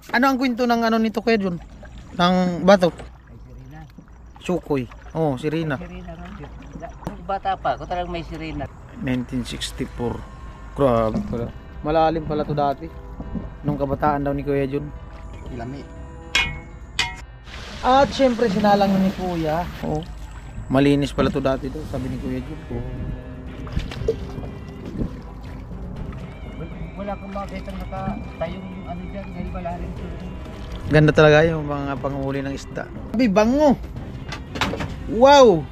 Ano ang kwento ng ano nito Kuya Jun? Ng bato? Ay, sirena. Sukoy. Oh, sirena. Sirena ron. Nung bata pa ako talagang may sirena. 1964. Grabe pala. Malalim pala to dati. Nung kabataan daw ni Kuya Jun. Lami. At syempre sinalang na ni Kuya. Oh. Malinis pala to dati daw, sabi ni Kuya Jun. Oh. Wala kang makita nakatayong yung ano dyan. Ngayon wala rin. Ganda talaga yung mga panghuli ng isda. Sabi, bango! Wow!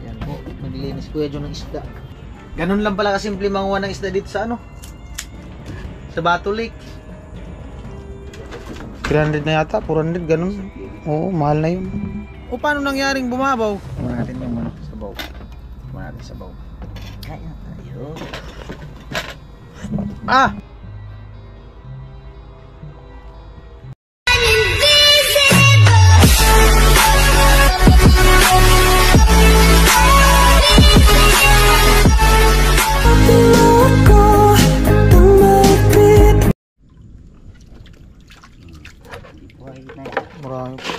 Yan po, naglilinis Kuya Jun ng isda. Ganun lang pala kasimple manguha ng isda dito sa ano? Sa Bato Lake. 300 na yata, 400, ganun. Oo, mahal na yun. O paano nangyaring bumabaw? Kuha natin yung manok sa baw. Kuha natin sa baw. Kaya tayo. Ah! Marami po.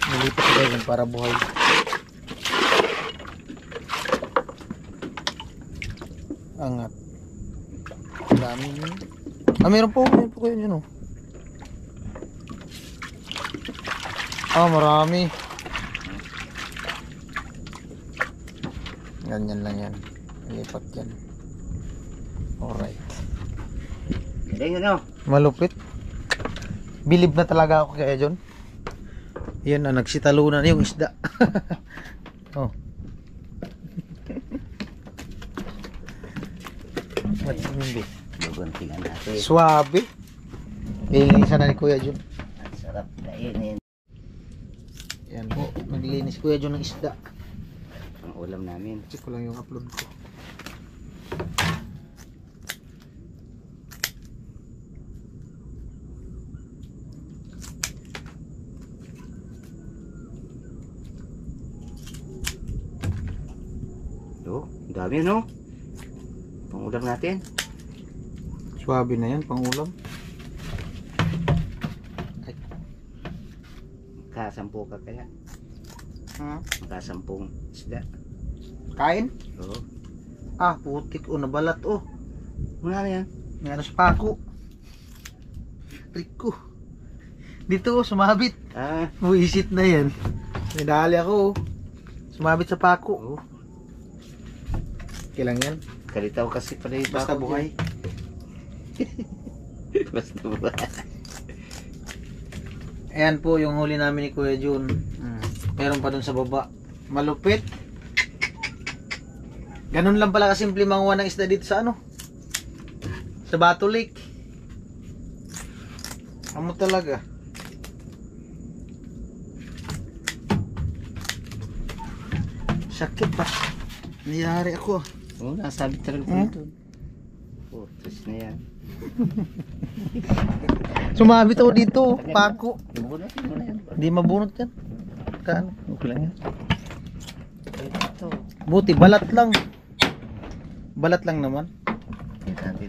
Nilipat ko din para buhay. Angat. Dami yun. Ah, meron po kayo yun oh. Ah, marami. Ganyan lang yan. Nilipat yan. Alright. Galing ano? Malupit. Bilib na talaga ako kay John. Yan na, nagsitalunan yung isda. Oh. Matindi. Luguntingan natin. Suwabe. Linisan na ni Kuya John. Ang sarap kainin. Yan po, naglinis Kuya John ng isda. Ang ulam namin. Check ko lang yung upload ko. Oh, dami no? Pang ulam natin. Suwabe na yan, pang ulam. Makasampu ka kaya? Ha? Makasampung isda. Kain? Oo. Ah, putik oh, nabalat oh. Muna na yan. May ano sa pako. Rico. Dito oh, sumabit. Ah. Buisit na yan. May dali ako oh. Sumabit sa pako. Oo. Kailang yan. Kalitaw kasi pala yung Basta bako buhay. dyan. Basta buhay. Ayan po yung huli namin ni Kuya Jun. Meron pa dun sa baba. Malupit. Ganun lang pala kasimple manguha ng isda dito sa ano? Sa Bato Lake. Amo talaga. Sakit pa. Niyari ako. Oo, nasabi talaga po ito. Oh, tres na yan. Sumabit ako dito. Pako. Bunot mo na yan. Hindi mabunot yan. Kaano? Okay lang yan. Ito. Buti, balat lang. Balat lang naman.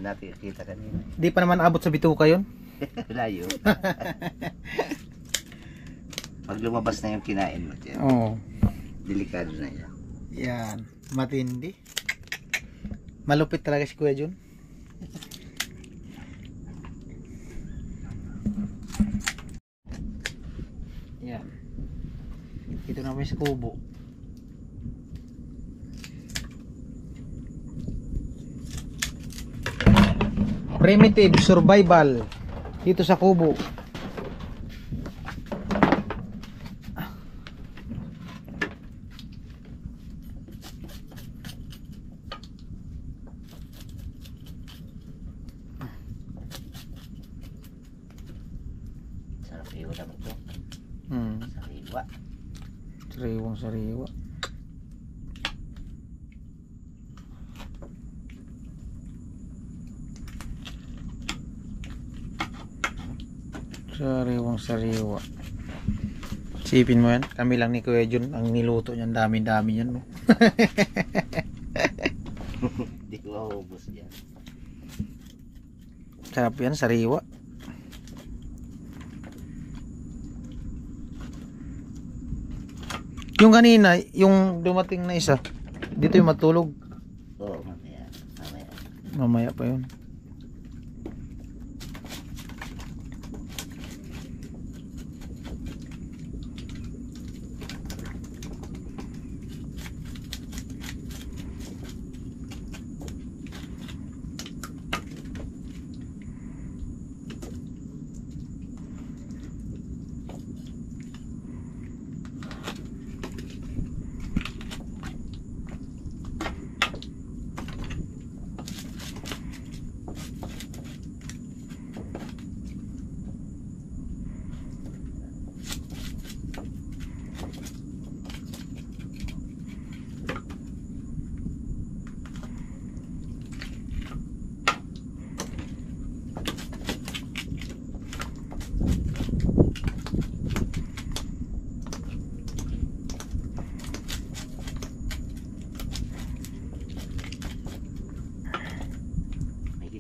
Natin kita kanina. Di pa naman abot sa bituka yun. Layo. Pag lumabas na yung kinain mo dyan, Oo. delikado na yan. Yan. Matindi. Malupit talaga si Kuya Jun. Yan. Dito na kami sa kubo. Primitive survival dito sa kubo. Sarap iwa naman ito. Sariwa. Sariwang sariwa. Sariwang sariwa. Sipin mo yan, kami lang ni Kuya Jun ang niluto niyan, dami-dami yan. No? Hindi ko maubos yan. Sarap yan, sariwa. Yung kanina, yung dumating na isa, dito yung matulog. Oo, mamaya. Mamaya. Mamaya pa yun.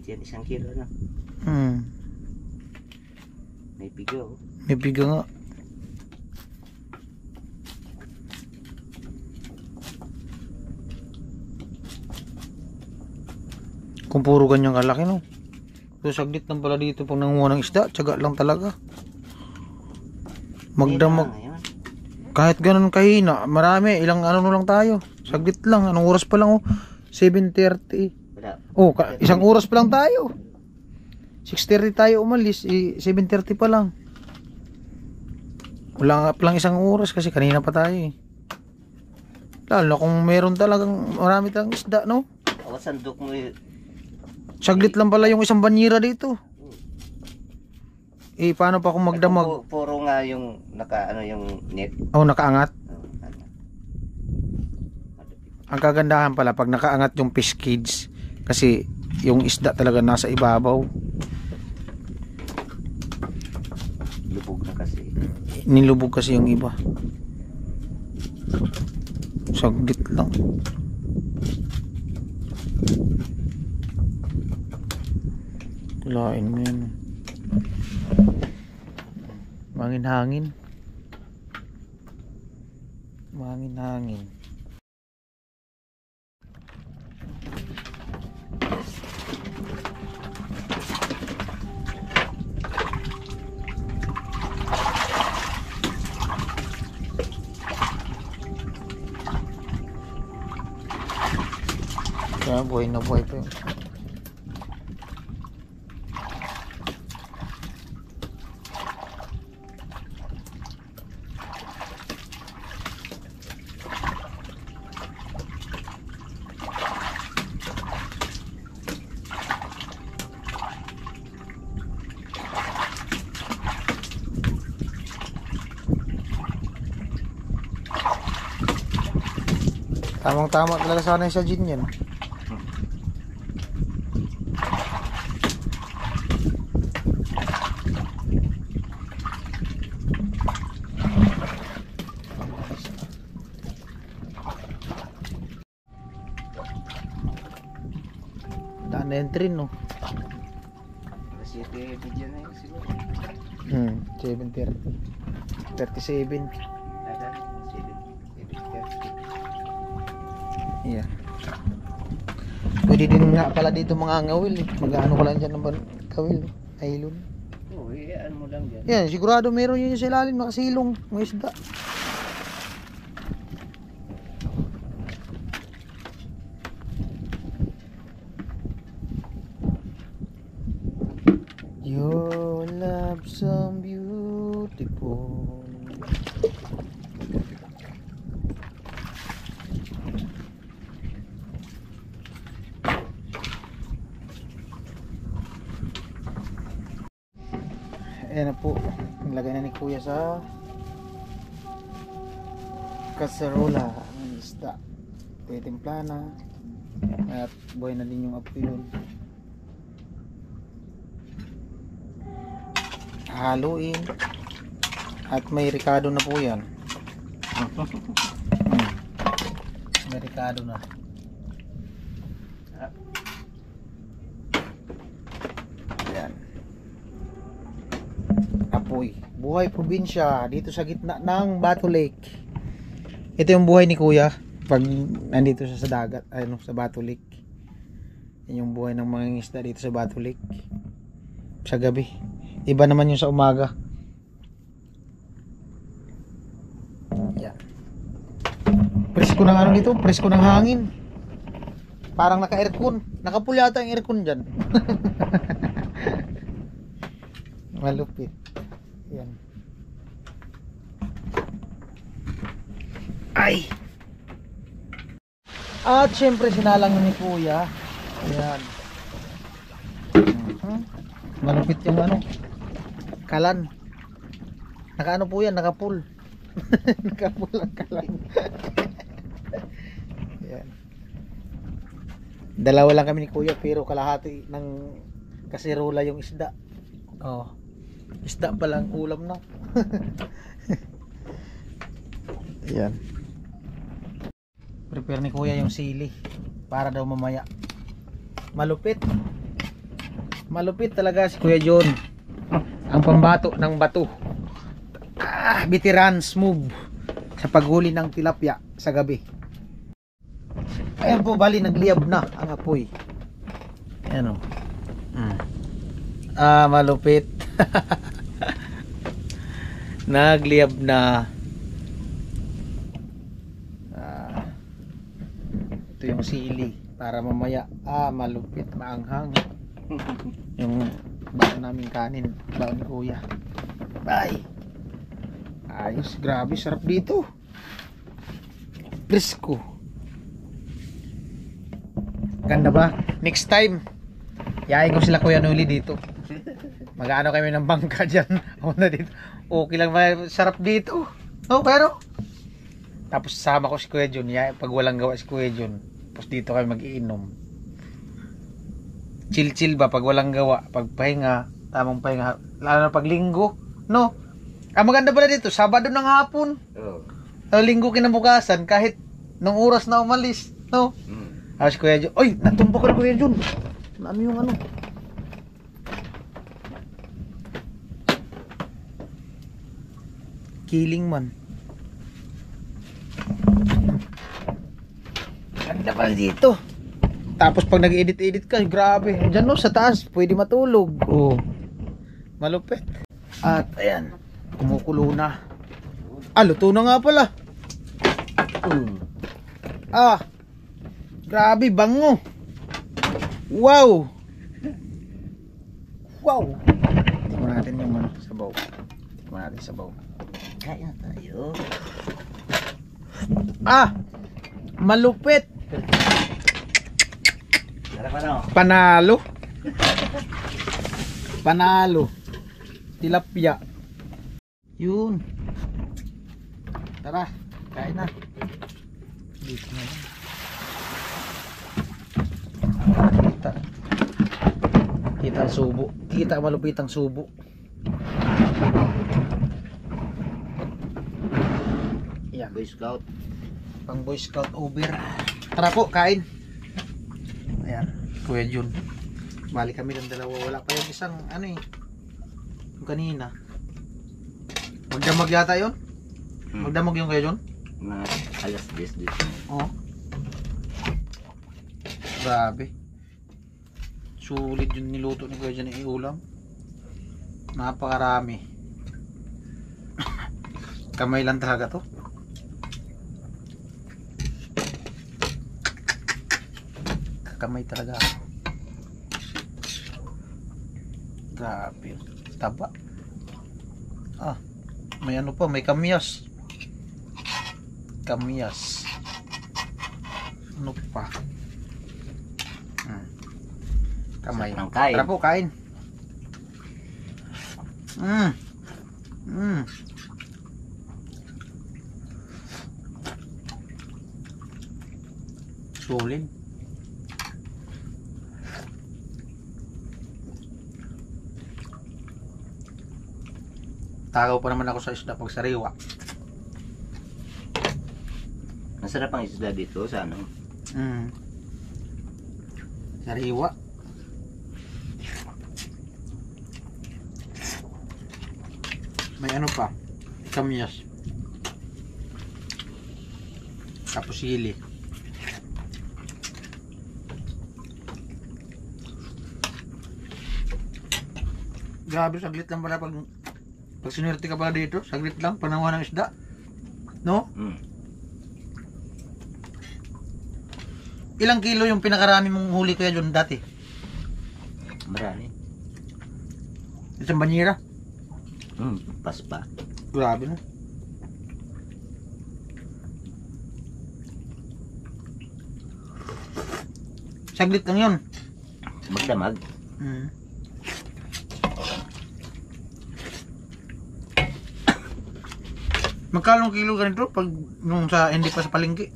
Yan, 1 kilo na. May pigo. May biga nga. Kung puro ganyan kalaki, no? So saglit lang pala dito pag nanguha ng isda. Tiyaga lang talaga. Magdamag. Kahit ganun kahina, marami. Ilang ano lang tayo. Saglit lang. Anong oras pa lang, oh? 7:30. Oh, isang oras pa lang tayo. 6:30 tayo umalis, 7:30 pa lang. Wala nga pa lang isang oras kasi kanina pa tayo eh. Lalo kung meron talagang marami tayong isda, no? Sandok mo yun. Saglit lang pala yung isang banyera dito. Eh, paano pa kung magdamag? Puro nga yung yung net. Oh, nakaangat. Oh, ano. Ang kagandahan pala pag nakaangat yung fish cage kasi yung isda talaga nasa ibabaw. Lubog na kasi. Nilubog kasi yung iba. Saglit lang. Kulain mo yan. Mangin-hangin. Mangin-hangin. Kaya buhay na buhay pa yun. Tamang-tama talaga sana sa gin yan. Daan na yung train, no? Kasi ito video na yun siguro. 7:30. 37. Yeah. Pwede din nga pala dito mga ngawil eh. Mag-ano ko lang dyan ng kawil. Ailon. Oo, ano mo lang dyan. Yan, sigurado meron yun sa ilalim. Nakasilong. Mga isda. Your love so beautiful. Ayan na po, nilagay na ni kuya sa kaserola ng isda. Titimpla na at buhay na din yung apilon. Haluin at may ricado na po yan. May ricado na. Ayan. apoy. Buhay probinsya dito sa gitna ng Batu Lake. Ito yung buhay ni Kuya pag nandito siya sa dagat, sa Batu Lake. Yan yung buhay ng mga isda dito sa Batu Lake. Sa gabi. Iba naman yung sa umaga. Yan. Presko ng ano dito, presko ng hangin. Parang naka-aircon. Nakapul yata yung aircon dyan. Malupit. Yan. Ay! At syempre sinalang ni Kuya. Ayan. Malupit yung kalan. Nakaano po yan, nakapul. Nakapul ang kalan. Ayan. Dalawa lang kami ni Kuya pero kalahati ng kasirola yung isda. Oh. Isda pa lang ulam na. Ayan. Prepare ni Kuya yung sili para daw mamaya. Malupit. Malupit talaga si Kuya John. Ang pambato ng bato. Veterans move sa paghuli ng tilapia sa gabi. Ayan po, bali nagliyab na ang apoy. Ayan o. Malupit. Nagliyab na. Ito yung sili para mamaya malupit, maanghang. Yung baon namin kanin, baon ni Kuya. Bye. Ayos, grabe sarap dito. Presko. Ganda ba? Next time yayain ko sila Kuya Nuli dito. Mag-ano kami ng bangka dyan. Dito. Okay lang ba? Sarap dito. Pero tapos sama ko si Kuya John. Pag walang gawa si Kuya John, tapos dito kami mag-iinom. Chill ba pag walang gawa. Pag pahinga, tamang pahinga. Lalo na pag linggo. No? Ang maganda pala dito, Sabado ng hapon. Linggo kinabukasan, kahit nung oras na umalis. No? Si Kuya John. Oy, natumbok ka na Kuya John. Ano yung Kiling man. Ganda pala dito. Tapos pag nag-edit ka, grabe. Diyan sa taas, pwede matulog. Malupit. At ayan, kumukulo na. Luto na nga pala. Grabe, bango. Wow. Tingnan natin yung sabaw. Kaya tayo. Malupit. Panalo. Tilapia. Yun. Tara, kain na. Dito na lang. Kita ang subo. Kita malupit ang subo. Yan, Boy Scout. Pang Boy Scout over. Tara po, kain. Ayan, Kuya John. Balik kami ng dalawa. Wala pa yung isang yung kanina. Magdamag yata yun? Magdamag yung Kuya John? Mga alas 10 dito. Grabe. Sulit yung niluto ni Kuya John ng ulam. Napakarami. Kamay lang talaga to. Kamay talaga ako. Grabe. Taba. May pa, may kamyas. Ano pa? Kamay. Tara po, kain. Sulit. Tagaw pa naman ako sa isda pag sariwa. Masarap ang isda dito sa Sariwa. May ano pa, kamyas. Tapos sili. Grabe, saglit lang pala pag sinwerte ka pala dito, saglit lang, panawa ng isda. No? Ilang kilo yung pinakarami mong huli Kuya John dati? Marami. Isang banyera? Paspa. Grabe no? Saglit lang yun. Magdamag. Magkano kilo ganito pag nung sa hindi pa sa palengke?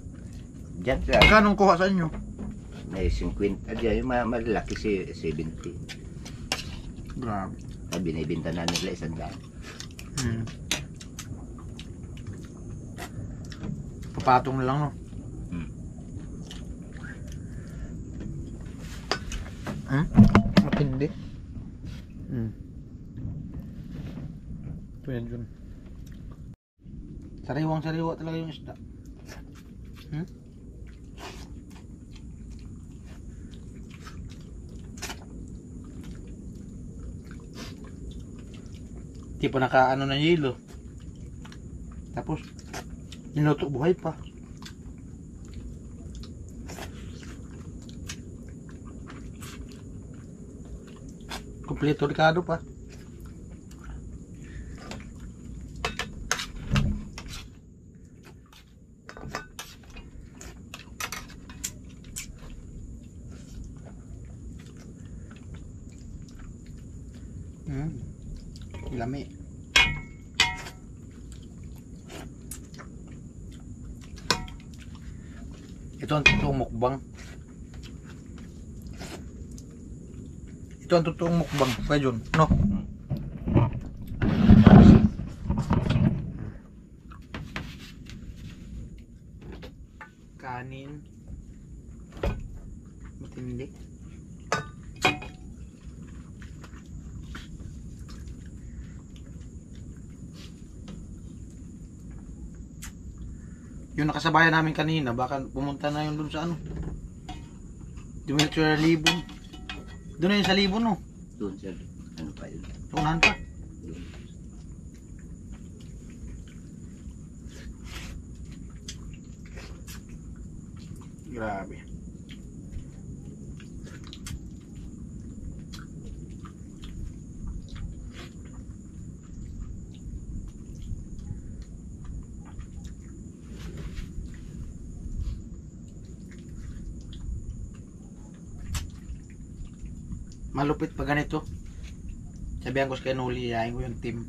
Diyan ka. Magkano kuha sa inyo? May 50. Diyan yung malaki si 70. Grabe. Binibinta na nila 100. Papatong na lang no? Matindi. Kuya John. Sariwang sariwa talaga yung isda. Di pa nakaano ng yelo. Tapos niluto buhay pa. Kompleto ricado pa. Lami. Ito ang totoong mukbang. Ito ang totoong mukbang, Kuya John, no? Kanin. Matindi. Yung nakasabayan namin kanina, baka pumunta na yun dun sa ano. Dumiretso na Libon. Doon na yun sa Libon, no? Doon siya. Ano pa yun? Tunahan pa. Grabe. Malupit pa ganito. Sabihan ko sa kanuli, yain ko yung team.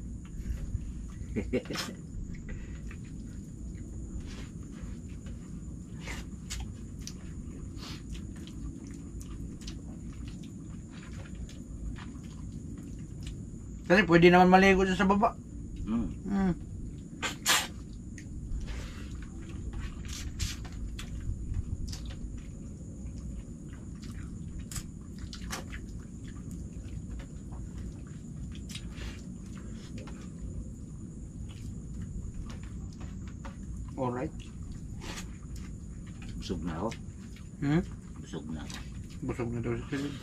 Kasi pwede naman maligo dyan sa baba. Alright. Busog na ako. Busog na ako. Busog na daw si Philip.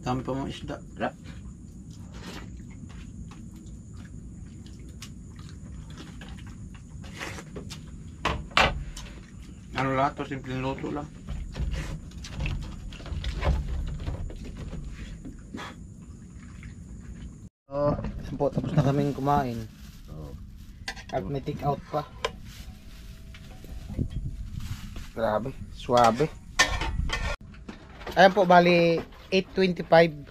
Dami pa mga isda. Rap. Ano lahat to? Simpleng luto lang. Po, tapos na kaming kumain. At may take out pa. Grabe, suabe. Ayan po, bali 8:25.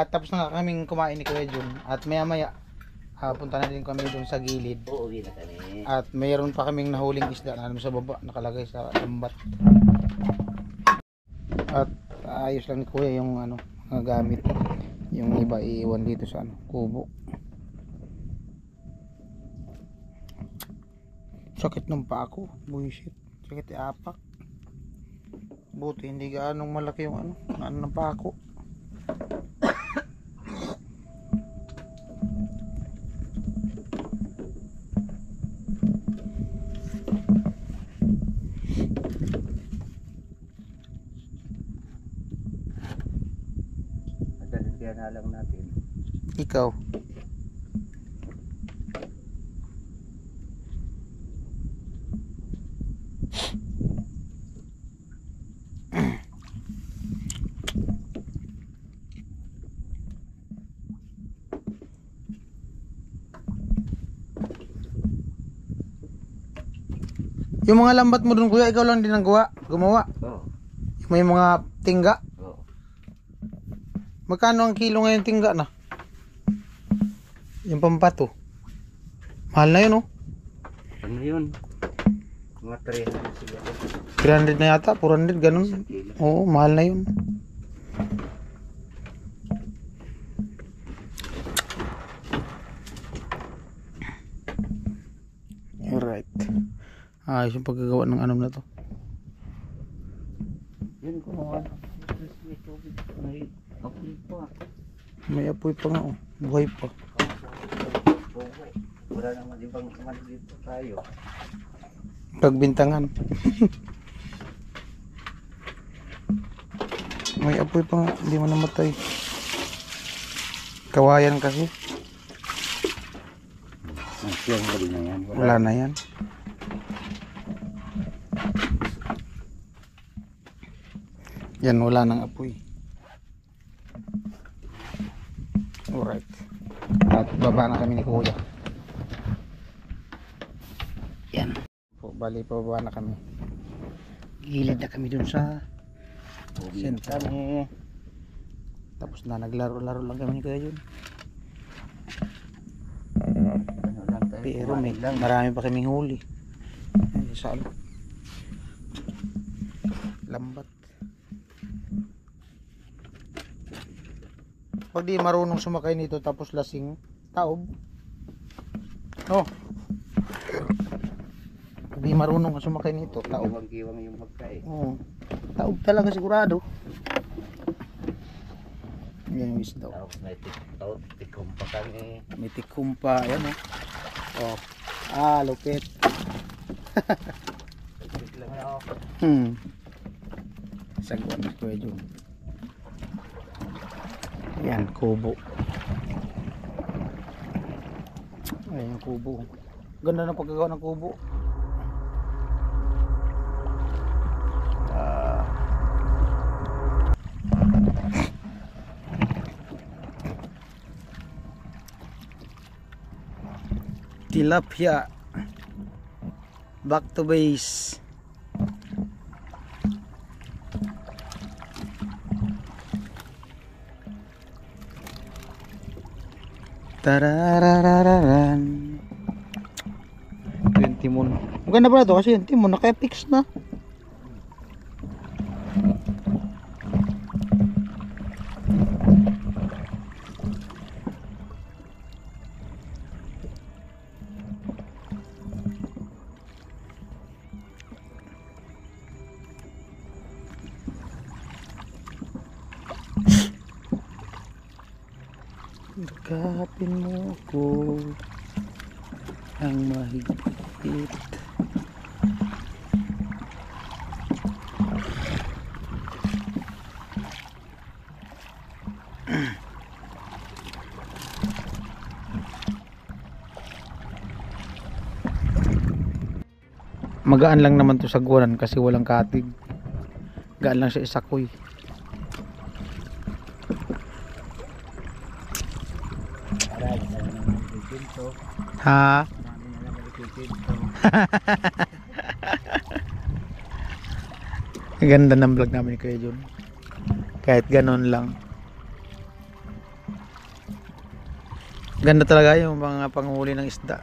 Tapos na kaming kumain ni Kuya John. At maya maya punta na din kami doon sa gilid. Uuwi na kami. At mayroon pa kaming nahuling isda na sa baba, nakalagay sa lambat. At ayos lang ni Kuya yung ano, mga gamit. Yung iba iiwan dito sa ano, kubo. Sakit ng paa ko, bullshit. Sakit apak. Buti hindi gaanong malaki yung ano ng paa ko. Kaya na lang natin. Ikaw. Yung mga lambat mo dun kuya, ikaw lang din ang gumawa. Oo. May mga tingga. Oo. Magkano ang kilo ngayon tingga na? Yung pampato. Mahal na yun, oh. Ano yun? Mga 300 sila. 300 na yata, 400, ganun. Isang kilo. Oo, mahal na yun. Alright. Ayos yung paggagawa ng ano na to. Yun kung ano. May tubig. May apoy pa. May apoy pa nga, oh. Buhay pa. Oo. Wala naman ibang naman dito tayo. Pagbintangan. May apoy pa nga, hindi mo namatay. Kawayan kasi. Yung huli na yan. Wala na yan. Yan, wala nang apoy. Alright. At baba na kami ni kuya. Yan. Bali, pababa na kami. Gilid na kami dun sa sentro. Tapos na, naglaro-laro lang kami ni kuya yun. Ano lang tayo. Pero may marami pa kaming huli. Ay, saan? Lambat. Pag di marunong sumakay nito tapos lasing, taob. Oh. Pag di marunong sumakay nito, taob. Giwang yung magkain. Oh. Taob talaga sigurado. Yan yung isda. Tapos may tikom pa kami. May tikumpa, yan oh. Oh. Lupit. Lupit lang ako. Sagwan na kuya Jun. Yan, kubo. Ayan yung kubo. Ganda ng pagkagawa ng kubo. Tilapia. Back to base. Tararararan. Ito yung timon. Maganda pala ito kasi yung timon naka-fix na. Dekapin mo ako ang mahigpit. Magaan lang naman to sa guwanan kasi walang katig. Gaan lang siya isakoy. Ha? Ganda ng vlog namin Kuya Jun. Kahit ganon lang. Ganda talaga yung mga panghuli ng isda.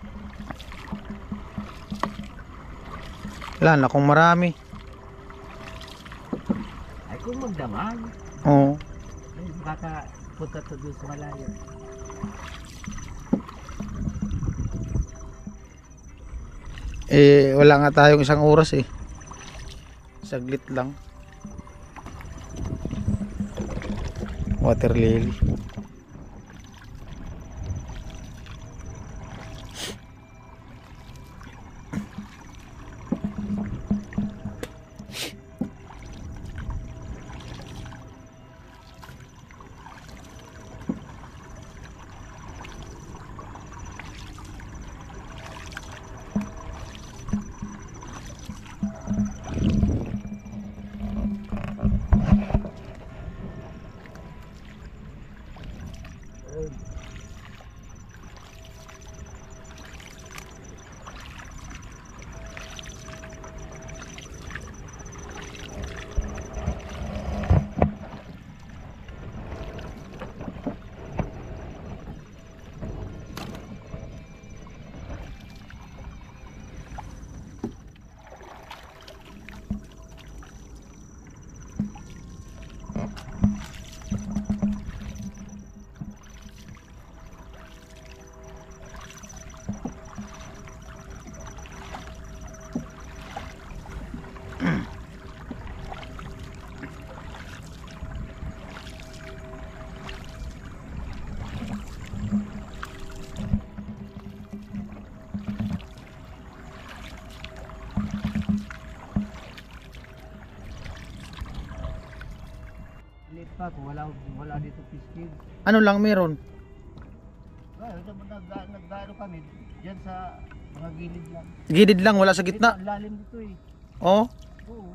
Wala na kung marami. Ay kung magdamag. Oo. Ay baka punta to doon sa malayo. Wala nga tayong isang oras eh. Saglit lang. Water lily. maliit pa kung wala dito piskin. Ano lang meron? Nagdaro kami diyan sa mga gilid lang. Gilid lang, wala sa gitna. Ang lalim dito eh. Oh, Oo.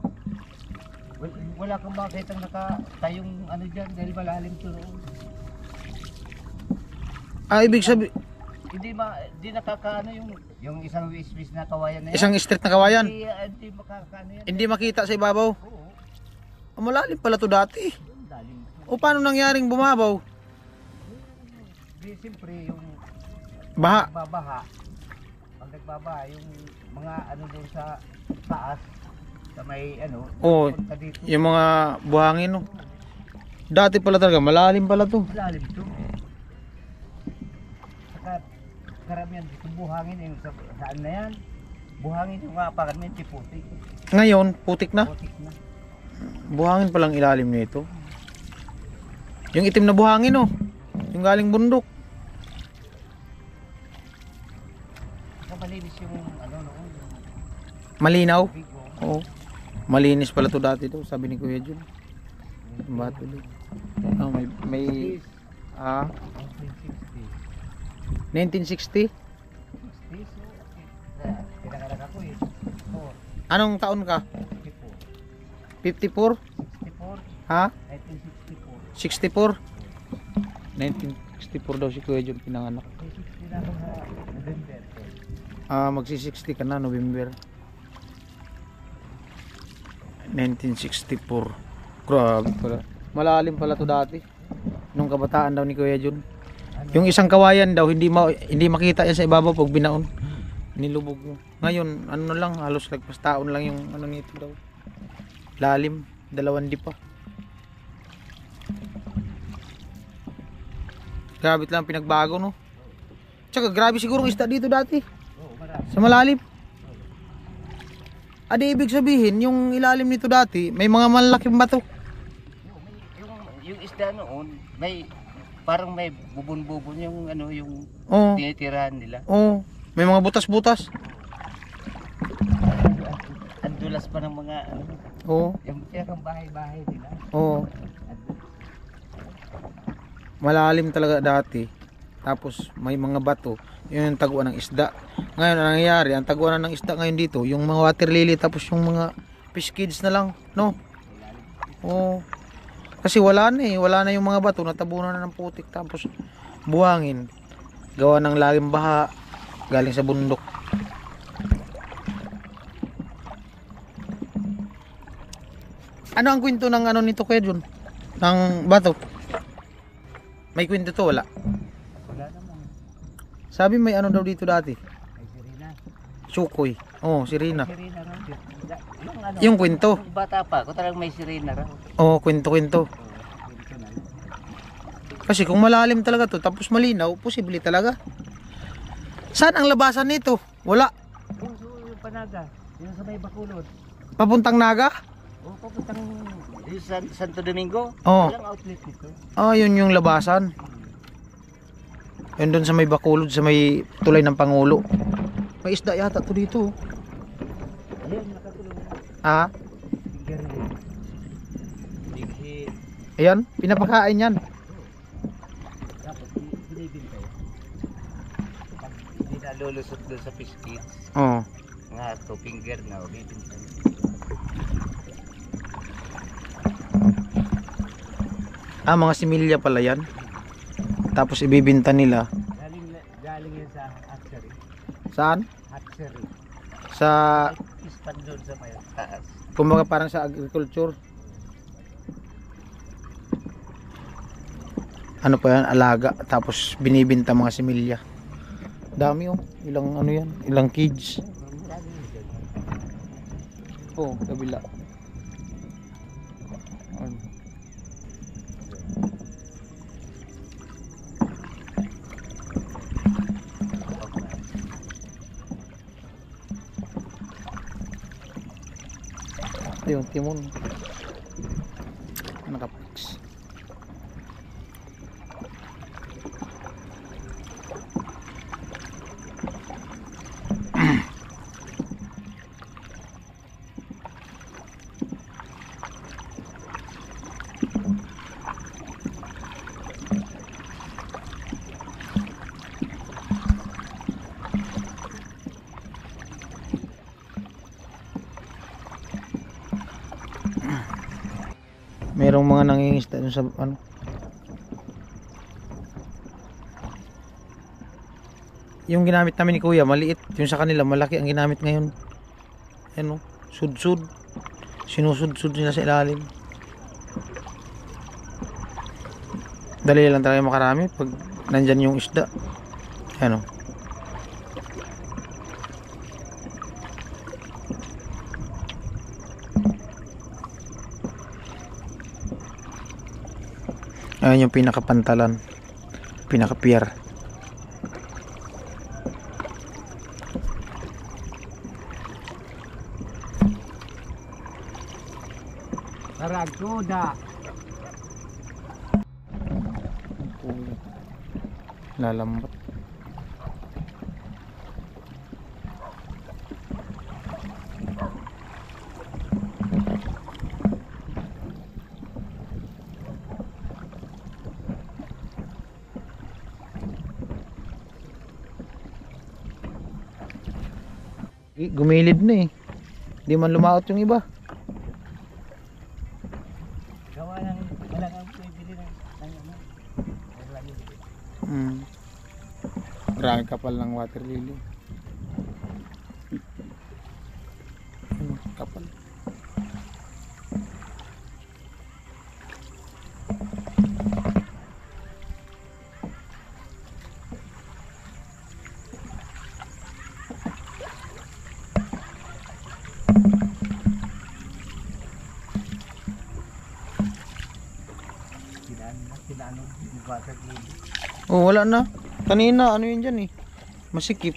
Wala kang makita nakatayong ano diyan dahil malalim to roon. ibig sabi, Hindi nakakaano yung isang wish na kawayan na yan. isang street na kawayan. Hindi makakaano yan. Hindi makita sa ibabaw. Oo. Malalim pala to dati. Yung lalim to. O paano nangyaring bumabaw? Di siyempre yung Baha. nagbabaha. Pag nagbabaha yung mga ano doon sa taas sa may ano, Oo. punta dito. Yung mga buhangin, no? Dati pala talaga, malalim pala to. Lalim to. Saka karamihan dito buhangin yung saan na yan. Buhangin yung apakan mo yung tiputik. Ngayon, putik na. Putik na. Buhangin palang ilalim nito. Yung itim na buhangin, oh. Yung galing bundok. Saka malinis yung ano noon. Malinaw. Big o. Oo. Malinis pala to dati to, sabi ni Kuya Jun. Yung bato doon. Oh, may 1960. 1960. 60 so. Pinanganak ako eh. Anong taon ka? 54? 54. 64. Ha? 1964. 64? 1964 daw si Kuya Jun pinanganak. 60 na ako sa November. Magsi-60 ka na, November. 1964. Grabe pala. Malalim pala to dati. Nung kabataan daw ni Kuya Jun. Yung isang kawayan daw hindi makita yan sa ibabaw pag binaon. Nilubog mo. Ngayon, ano lang, halos lagpas taon lang yung ano nito daw. Lalim, 2 di pa. Grabe lang pinagbago, no? Tsaka grabe siguro ang isda dito dati. Oo, marami. Sa malalim. Adi ibig sabihin, yung ilalim nito dati, may mga malalaking bato. Yung isda noon, may parang may bubon-bubon yung ano yung Oo. tinitirahan nila. Oo. May mga butas-butas. Ang dulas pa ng mga ano, Oo. yung pinakang bahay-bahay nila. Oo. Malalim talaga dati. Tapos may mga bato. Yun yung taguan ng isda. Ngayon ang nangyayari, ang taguan ng isda ngayon dito, yung mga water lily tapos yung mga fish kids na lang, no? Oo. Kasi wala na yung mga bato, natabunan na ng putik tapos buhangin. Gawa ng laging baha galing sa bundok. Ano ang kwento ng ano nito Kuya Jun? Ng bato? May kwento to, wala? Wala naman. Sabi may ano daw dito dati? May sirena. Sukoy. Oh, sirena. Sirena raw. Yung ano, Yung kwento. nung bata pa, ko talagang may sirena raw. Oh, kwento-kwento. Kwento na yun. Kasi kung malalim talaga to, tapos malinaw, posible talaga. Saan ang labasan nito? Wala. Yung Panaga, yung sa may Bacolod. Papuntang Naga? O papuntang yung Santo Domingo. Oo. Walang outlet dito. Yun yung labasan. Yun doon sa may Bacolod, sa may tulay ng Pangulo. May isda yata to dito. Ayun, nakatulong. Ah, Bigger din. Big hit. ayan, pinapakain yan. Dapat binibintay. Pag hindi nalulusot doon sa fish kids, Oh. nga to finger na, binibintay. Mga similya pala yan. Tapos ibibinta nila. Galing yan sa hatchery. Saan? Hatchery. Sa, Ispan doon sa may taas. kumbaga parang sa agriculture. Ano pa yan? Alaga. Tapos binibinta mga similya. Dami oh. Ilang ano yan? Ilang kids. Marami yun dyan. Oh, kabila. Ito yung timon. Nakapix. ng mga nangingisda dun sa ano. Yung ginamit namin ni Kuya maliit, yung sa kanila malaki ang ginamit ngayon. Ano, sud-sud. Sinusud-sud nila sa ilalim. Dali lang talaga makarami pag nandyan yung isda. Ano. Ayan yung pinakapantalan, pinaka-pier. Taragoda. Lalambat. Gumilid na eh. Hindi man lumaot yung iba. Gawa ng walang pwede ng ano. Marami kapal ng water lily. Kapal. Sinano yung water lily. Oh, wala na. Kanina, ano yun dyan eh. Masikip.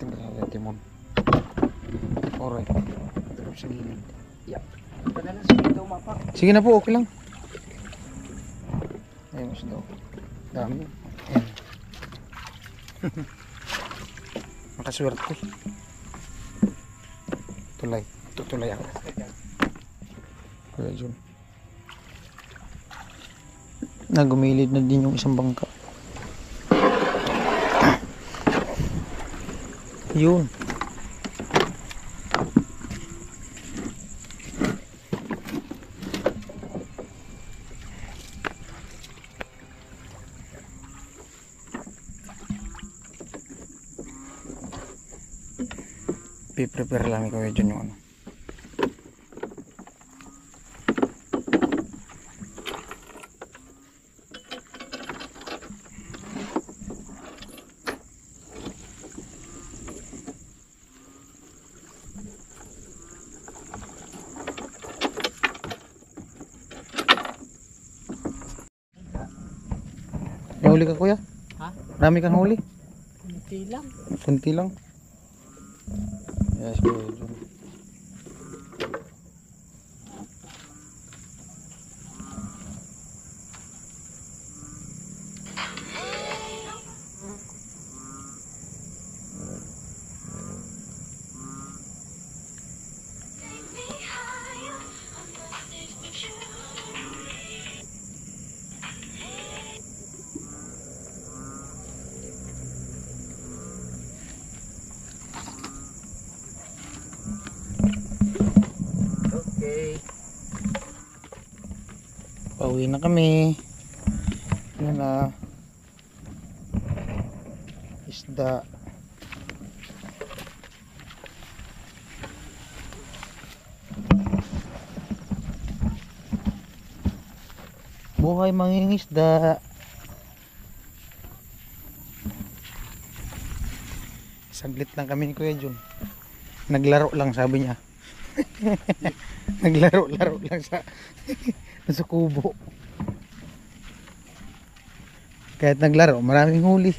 Tingnan natin, Timon. Alright. Sa gilid. Yep. Padala sa ito mapak. Sige na po, okay lang. Ayun, mas daw. Dami. Ayan. Makaswerte. Tulay. Tutulay ako. Kuya Jun. Nagumilid na din yung isang bangka. Yun. Prepare lang ni Kuya Jun yung ano. May huli ka, Kuya? Ha? Marami kang huli? Kunti lang. Kunti lang. Yes, Kuya Jun. Okay. Pauwi na kami. Yan na. Isda. Buhay mangingisda. Saglit lang kami ni Kuya Jun. Naglaro lang, sabi niya. Naglaro-laro lang sa kubo. Kahit naglaro, maraming huli.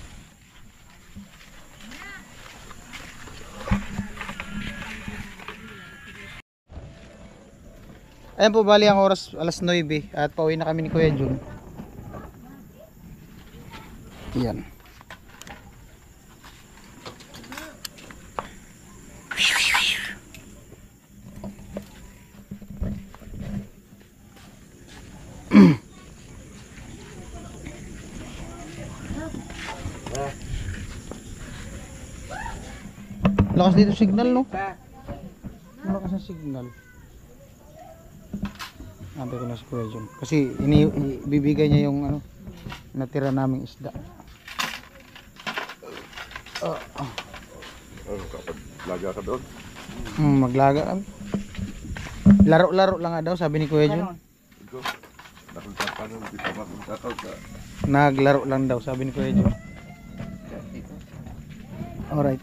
Ayan po, bali ang oras alas 9 at pauwi na kami ni Kuya Jun. Yan. Lakas dito signal, no? Pa. Lakas ng signal. Antay ko na si Kuya John. Kasi bibigay niya yung ano, natira naming isda. Kapag laga ka doon. Maglaga kami. Laro-laro lang nga daw, sabi ni Kuya John. Ito. Nakunta pa nung di pa makunta ka. Naglaro lang daw, sabi ni Kuya John. Alright.